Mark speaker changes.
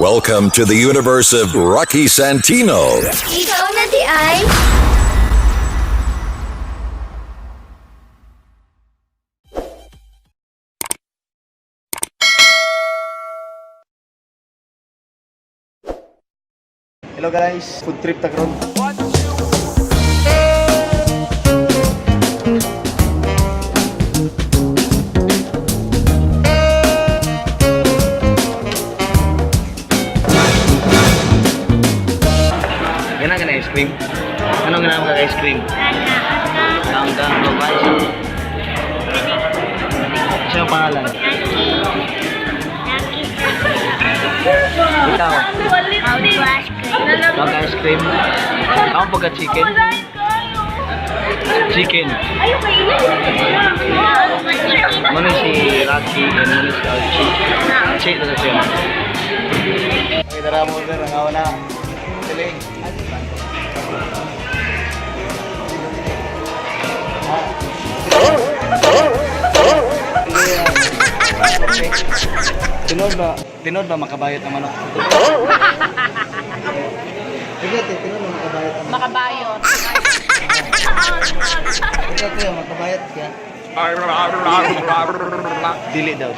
Speaker 1: Welcome to the universe of Rocky Santino.
Speaker 2: Ikaw na di ay...
Speaker 3: Hello guys, food trip ta karon. Gana ka na ice cream? Anong ganahan ka ice cream? Hanggang guys. Siya ang pangalan? Ikaw? Mag-ice cream. Ako pagka-chicken. Chicken. Mano si Rocky and mano si Archie. Archie na siya. Okay, tara mo sir. Ang awa na. Tiling. Tinod ba makabayot ang manok? Tinod ba makabayot ang manok?
Speaker 4: Makabayot.
Speaker 3: Ito makabayot ka. Dili daw.